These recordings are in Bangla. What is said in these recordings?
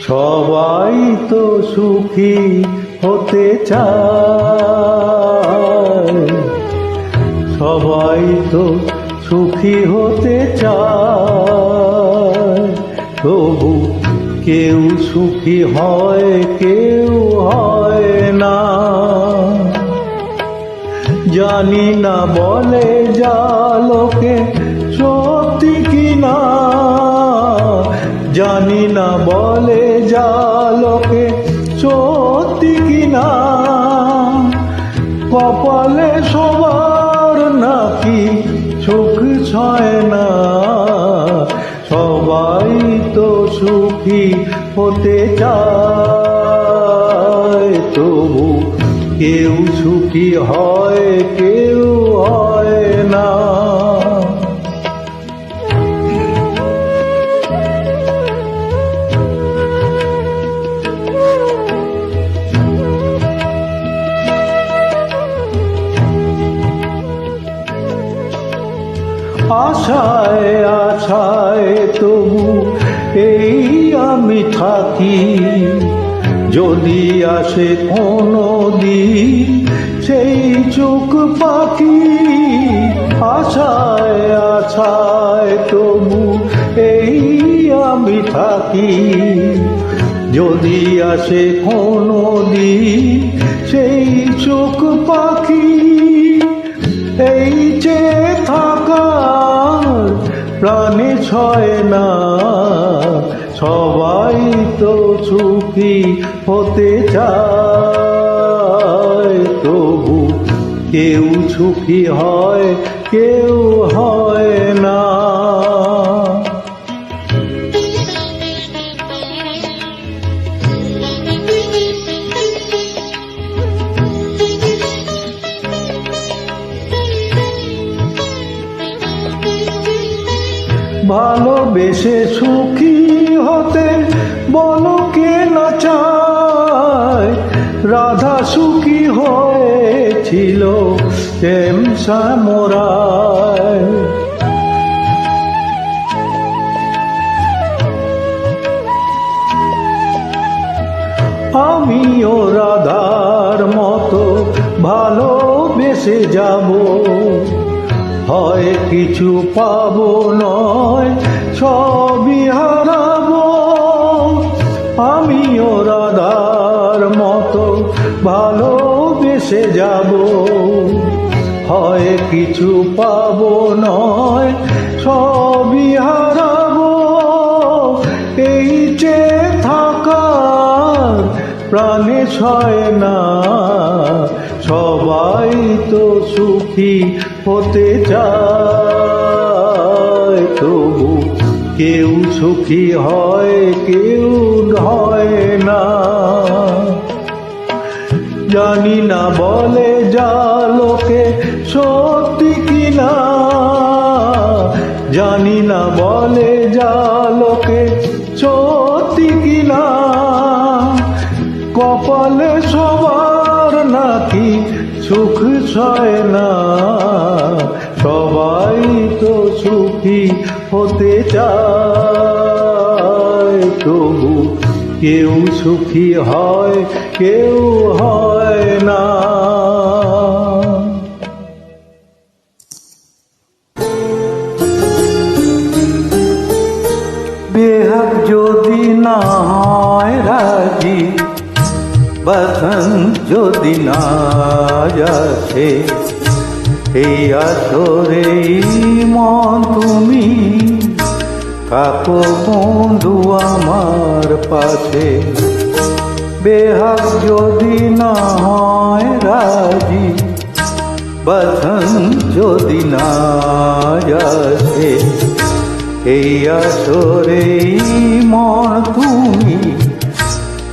সবাই তো সুখী হতে চায়, সবাই তো সুখী হতে চায়, তবু কেউ সুখী হয় কেউ হয় না। জানি না বলে যা লোকে সত্যি কিনা, জানি না বলে যা লোকে সত্যি কিনা, কপালে সবার নাকি সুখ ছয় না। সবাই তো সুখী হতে চায়, তবু কেউ সুখী হয় কেউ হয় না। আশায় আশায় তবু এই আমি থাকি, যদি আসে কোনো দিন সেই চোখ পাখি। আশায় আশায় তবু এই আমি থাকি, যদি আসে কোনো দিন সেই চোখ পাখি। এই যে থাকার প্রাণে ছয় না, সবাই তো সুখী হতে চায়, তবু কেউ সুখী হয় কেউ হয় না। ভালোবেসে সুখী হতে বলো কে না চায়, রাধা সুখী হয়েছিল প্রেম সামরায়। আমিও রাধার মতো ভালোবেসে যাব, হয় কিছু পাবো নয় সবই হারাবো। আমিও রাধার মতো ভালোবেসে যাব, হয় কিছু পাবো নয় সবই হারাবো। এই যে থাকার প্রাণে ছয় না, সবাই তো সুখী হতে চায়, তবু কেউ সুখী হয় কেউ হয় না। জানি না বলে যা লোকে সত্যি কিনা, জানি না বলে যা লোকে সত্যি কিনা, কপালে সবার নাকি সুখ ছয় না। সবাই তো সুখী হতে চায়, তবু কেউ সুখী হয় কেউ হয় না। বেহাগ যদি না হয় রাজি, বাঁধন যদি না আসে, এই আসরে মন তুমি থাকো বন্ধু আমার পাশে। বেহাগ যদি না হয় রাজি, বাঁধন যদি না আসে, এই আসরে মন তুমি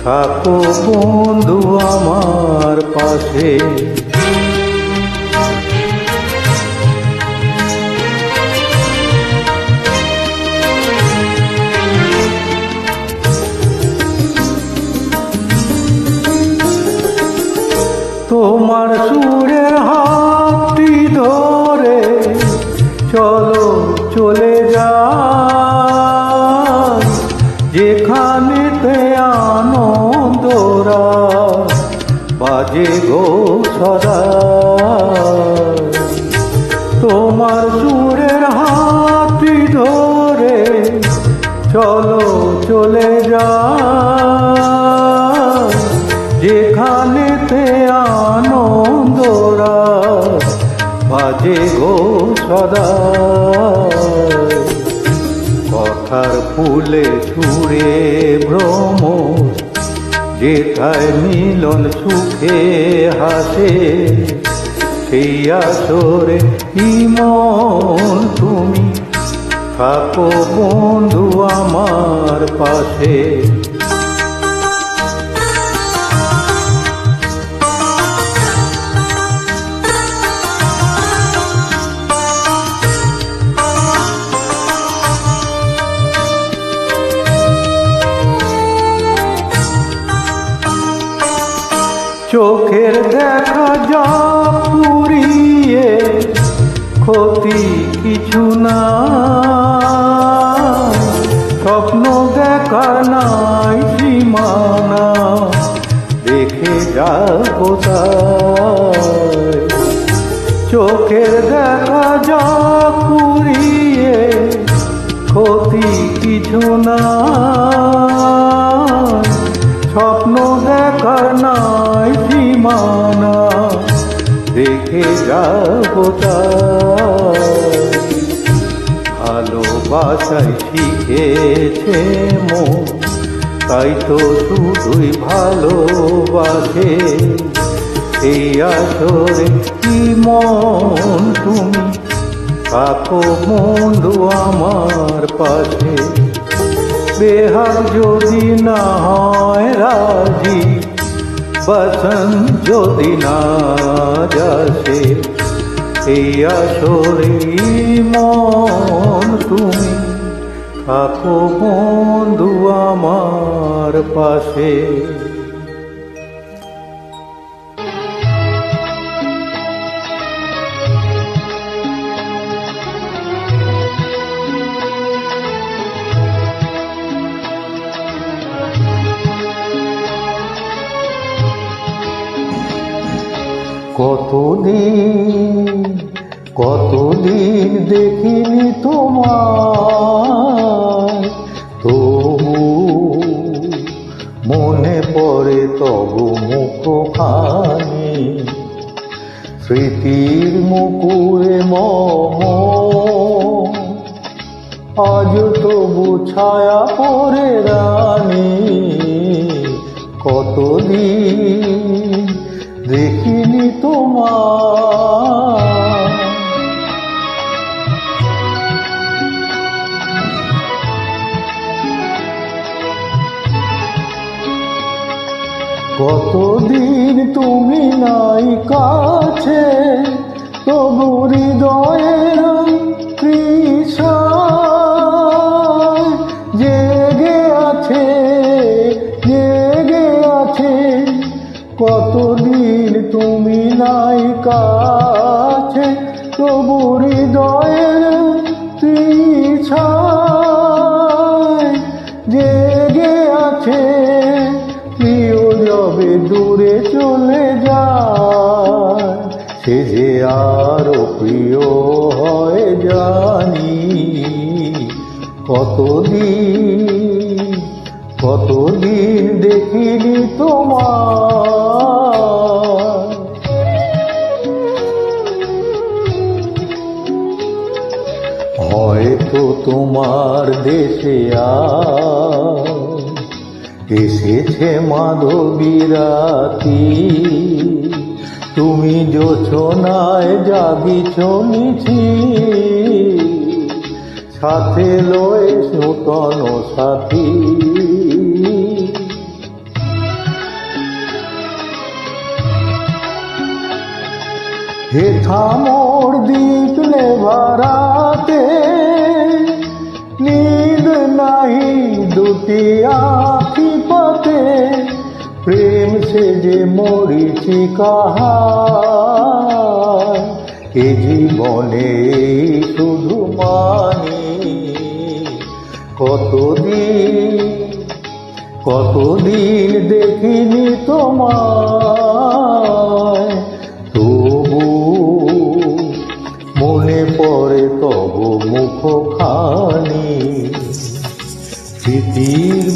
থাকো বন্ধু আমার পাশে। তোমার সুরের হাতটি ধরে চলো চলে যাই, যেখানেতে বাজে গো সদা তোমার সুরের হাতটি ধরে চলো চলে যা যেখানেতে আনন্দরা বাজে গো সদা কথার ফুলে ছুঁড়ে ভ্রমর যেথায় মিলন সুখে হাসে সেই আসরে মন তুমি থাকো বন্ধু আমার পাশে চোখের দেখা যা পুরিয়ে ক্ষতি কিছু না স্বপ্ন দেখা নাই সীমানা দেখে যাবো তাই চোখের দেখা যা পুরিয়ে ক্ষতি কিছু না স্বপ্ন দেখার নাই সীমানা দেখে যাবো তাই ভালোবাসায় শিখেছে মন তাই তো শুধুই ভালোবাসে এই আসরে কি মন তুমি থাকো বন্ধু আমার পাশে বেহার যদি না হয় রাজি বসন যদি না যাসে এই আসরে মন তুমি থাকো বন্ধু আমার পাশে কতদিন দেখিনি তোমায় তবু মনে পড়ে তবু মুখখানি স্মৃতির মুকুরে মম আজ তবু ছায়া পড়ে রানী কতদিন দেখিনি তোমার কতদিন তুমি নাই কাছে তবু হৃদয়ের তৃষায় জেগে আছে কতদিন তুমি নাই কাছে তবু হৃদয়ের তৃষায় জেগে আছে প্রিয় যবে দূরে চলে যায় সে যে আরো প্রিয় হয় জানি কতদিন দেখিনি তোমার হয়তো তোমার দেশে এসেছে মাধবী রাতি তুমি জোছনায় জাগিছ নিছি সাথে লয়ে নূতন সাথী হে থামোর দিক নেভারাতে নীদ নাহি দুটি আঁখি পাতে প্রেম সে যে মরিচিকা এ জীবনে শুধু মানি কতদিন দেখিনি তোমার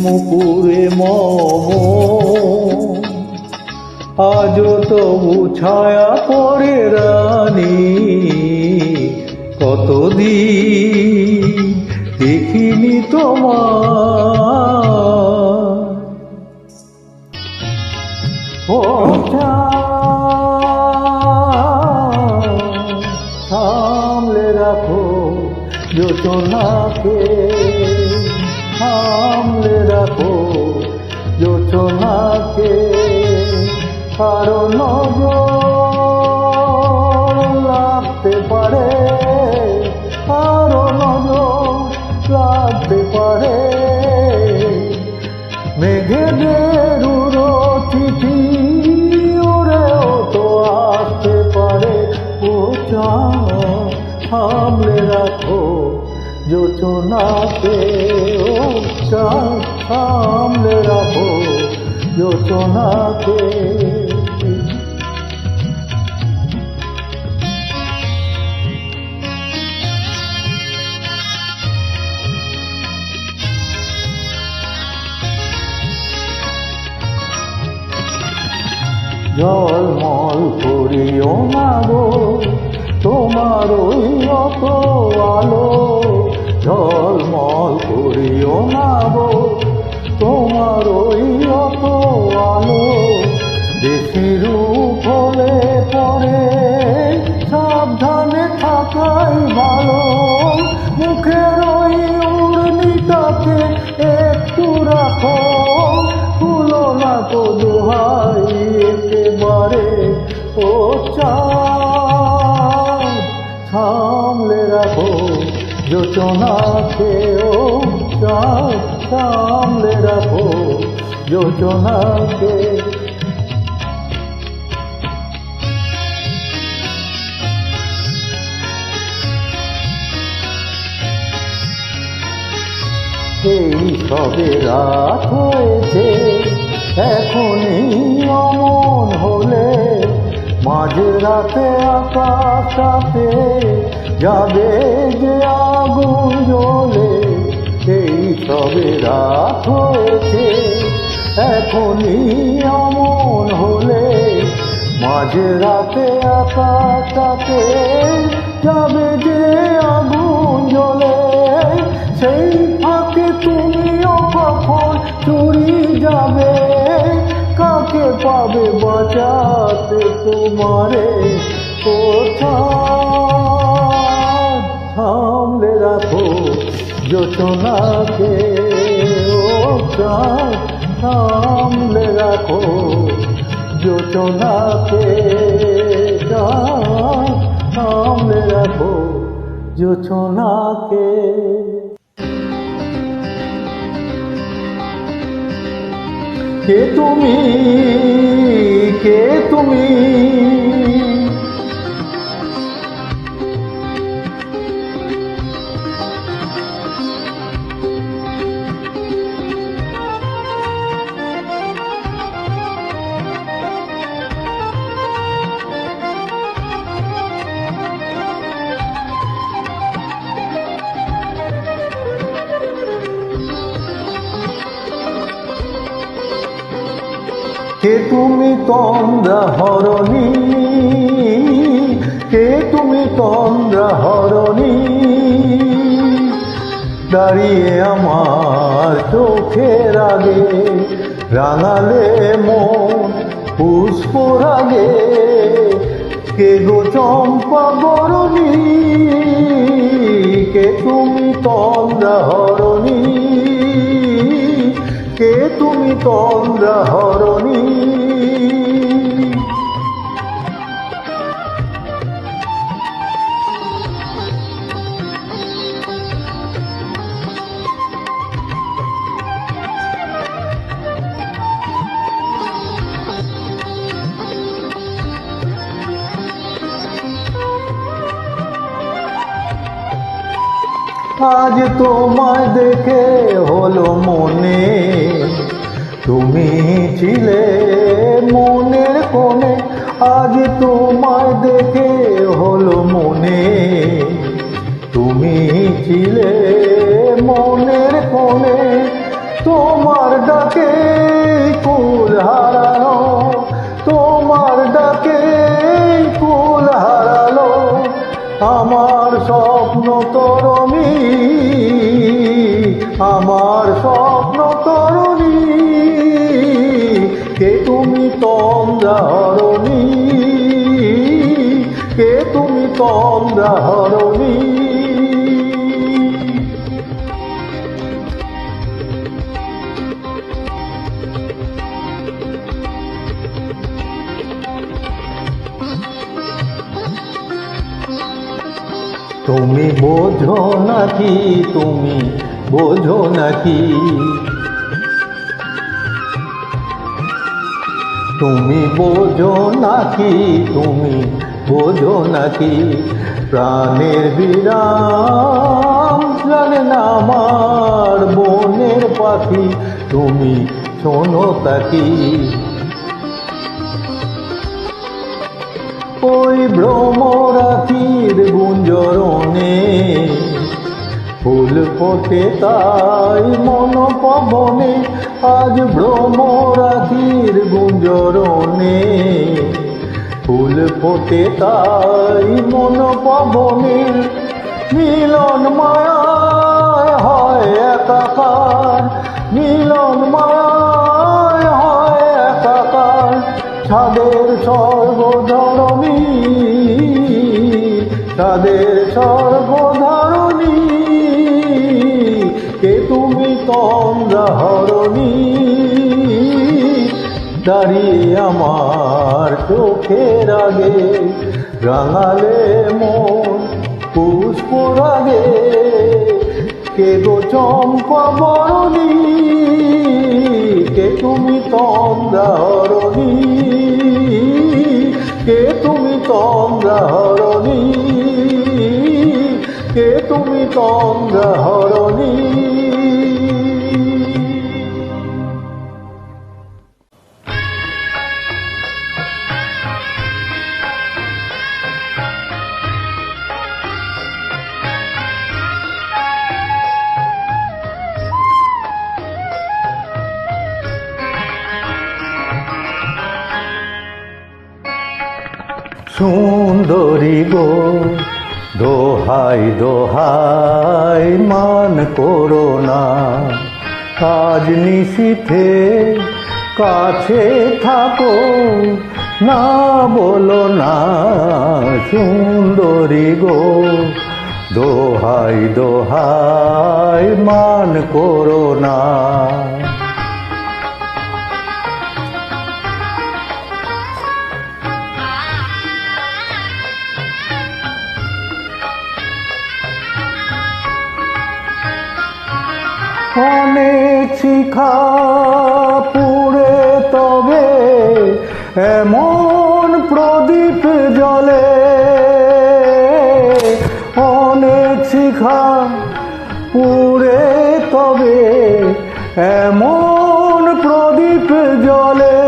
মুকুরে মম আজও তবু ছায়া পড়ে রানী কতদিন দেখিনি তোমার ও সামলে রাখো যোচনাকে সামলে রাখো যোচনাকে কারো নজর লাগতে পারে কারো নজর লাগতে পারে মেঘেদের উড়ো চিঠি ওরেও তো আসতে পারে ও চাঁদ সামলে রাখো যোচনাকে ও চাঁদ সামলে রাখো যোচনাকে ঝলমল করিও না গো তোমার ওই অত আলো ঝলমল করিও না গো তোমার ওই অত আলো বেশি রূপ হলে পরে সাবধানে থাকাই ভালো মুখের ওই উর্মিটাকে একটু রাখো ভুলো না তো দোহাই একেবারে ও চাঁদ সামলে রাখো যোচনাকে ও চাঁদ সামলে রাখো যোচনাকে এই সবে রাত হয়েছে এখনই অমন হলে মাঝে রাতে আকাশটাতে যাবে যে আগুন জ্বলে এই সবে রাত হয়েছে এখনই অমন হলে মাঝে রাতে আকাশটাতে যাবে যে আগুন জ্বলে সেই ফাঁকে তুমিও কখন চুরি যাবে কাকে পাবে বাঁচাতে তোমারে কোথায় সামলে রাখো যোচনাকে ও চাঁদ সামলে রাখো যোচনাকে চাঁদ সামলে রাখো যোচনাকে কে তুমি কে তুমি কে তুমি তন্দ্রা হরণী কে তুমি তন্দ্রা হরণী দাঁড়িয়ে আমার চোখের আগে রাঙালে মন পুষ্পর আগে কে গো চম্পা বরণী কে তুমি তন্দ্রা হরণী কে তুমি তন্দ্রা হরণী আজ তোমায় দেখে হলো মনে তুমি ছিলে মনের কোণে আজ তোমায় দেখে হলো মনে তুমি ছিলে মনের কোণে তোমার ডাকে কুল হারানো, তোমার ডাকে কুল হারালো আমার স্বপ্ন তরণী, আমার স্বপ্ন তরণী। কে তুমি তন্দ্রা হরণী, কে তুমি তন্দ্রা হরণী। তুমি বোঝো নাকি, তুমি বোঝো নাকি, তুমি বোঝো নাকি, তুমি বোঝো নাকি, প্রাণের বিরাম জানে না আমার বনের পাখি, তুমি শোনো তাকি। ওই ভ্রমরাখির গুঞ্জরণে ফুল ফোটে তাই মন পবনে, আজ ভ্রমরাখির গুঞ্জরণে ফুল ফোটে তাই মন পবনে। মিলন মায়ায় হয় একাকার, মিলন মায়ায় হয় একাকার, ছাদের সর্বধরণী, ছাদের সর্বধরণী। কে তুমি তন্দ্রা হরণী, দাঁড়িয়ে আমার চোখের আগে রাঙালে মন পুষ্প রাগে। কে গো চম্পা বরণী, কে তুমি তন্দ্রা হরণী, কে তুমি তন্দ্রা হরণী, কে তুমি তন্দ্রা হরণী। সুন্দরী গো দোহাই দোহাই মান করো না, কাজ নিশীথে কাছে থাকো না বলো না। সুন্দরী গো দোহাই দোহাই মান করো না। অনেক শিখা পুড়ে তবে এমন প্রদীপ জ্বলে, অনেক শিখা পুড়ে তবে এমন প্রদীপ জ্বলে।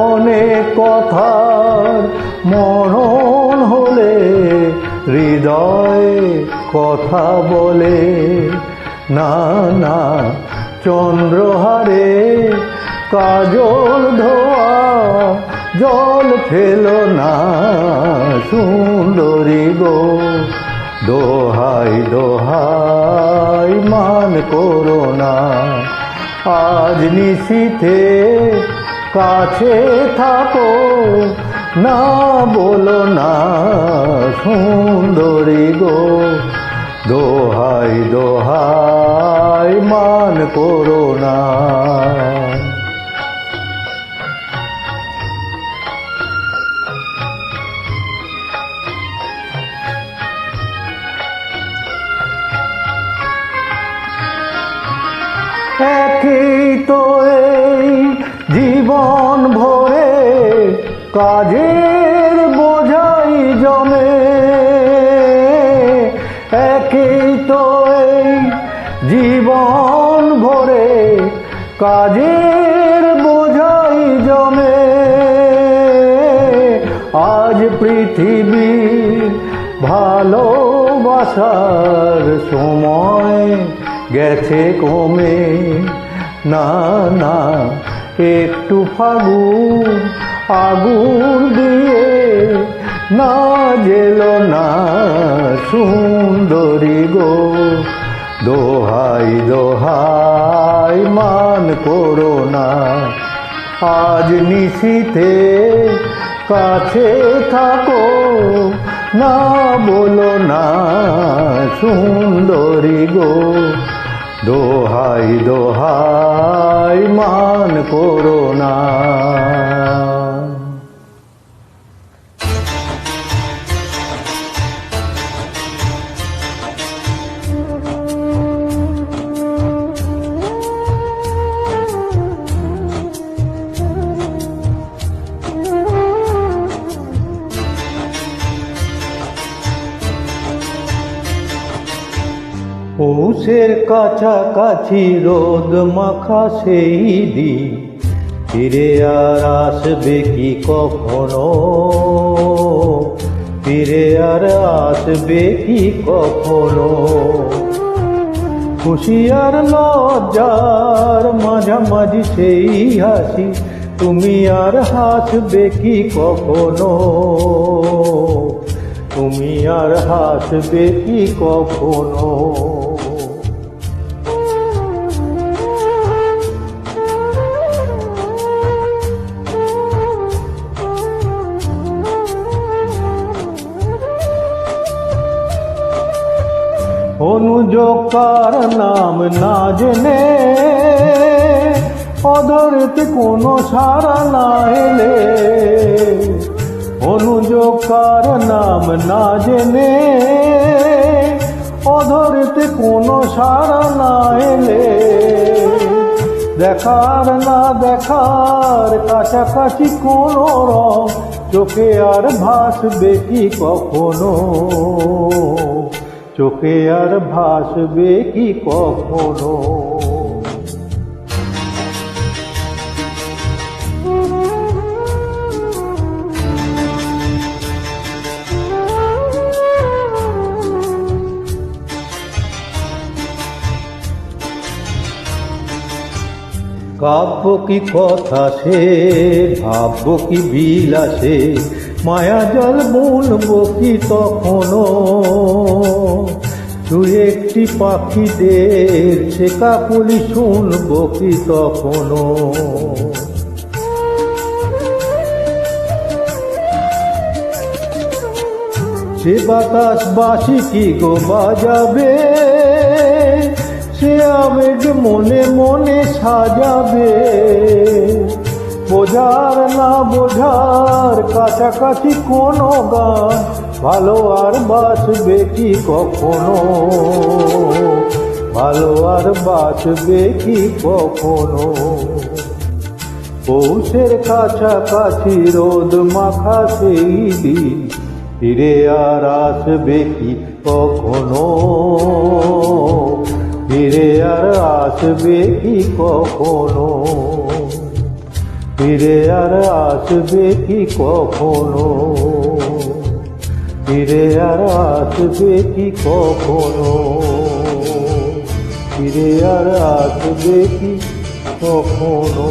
অনেক কথার মরণ হলে হৃদয়ে কথা বলে না না। চন্দ্রহারে কাজল ধোয়া জল ফেলো না। সুন্দরী গো দোহাই দোহাই মান করো না। আজ নিশীথে কাছে থাকো না বলো না। সুন্দরী গো দোহাই দোহাই মান করো না। একই তো এই জীবন ভরে কাজের বোঝাই জমে। একই তো এই জীবন ভরে কাজের বোঝাই জমে। আজ পৃথিবীর ভালোবাসার সময় গেছে কমে। না না একটু ফাগুন আগুন দিয়ে না গেল না সুন্দরী গো। দোহাই দোহাই মান করো না, আজ নিশীথে কাছে থাকো, না বলো না সুন্দরী গো। দোহাই দোহাই মান করো না। পৌষের কাছাকাছি রোদ মাখা সেই দিন ফিরে আর আসবে কি কখনো, ফিরে আর আসবে কি কখনো। খুশি আর লজ্জার মাঝামাঝি সেই হাসি, তুমি আর হাসবে কি কখনো, তুমি আর হাসবে কি কখনো। অনুযোগকার নাম না জেনে অধরেতে কোনো সারা না এলে, অনুযোগকার নাম না জেনে অধরেতে কোনো সারা না এলে, দেখার না দেখার কাছাকাছি কোনো রং চোখে আর ভাসবে কি কখনো, চোখে আর ভাসবে কি কখনো। কাব্য কি কথা সে, ভাবব কি বিলাসে, মায়া জল বলবো কি তখনো। তুই একটি পাখিদের সে কাকলি শুনবো কি তখনো। সে বাতাস বাসি কি গো বাজাবে, সে আবেগ মনে মনে সাজাবে। বোঝার না বোঝার কাছাকাছি কোনো গান ভালো আর বাসবে কি কখনো, ভালো আর বাসবে কি কখনো। পৌষের কাছাকাছি রোদ মাখা সেই দিন ফিরে আর আসবে কি কখনো, ফিরে আর আসবে কি কখনো, ফিরে আর আসবে কি কখনো, ফিরে আর আসবে কি কখনো, ফিরে আর আসবে কি কখনো।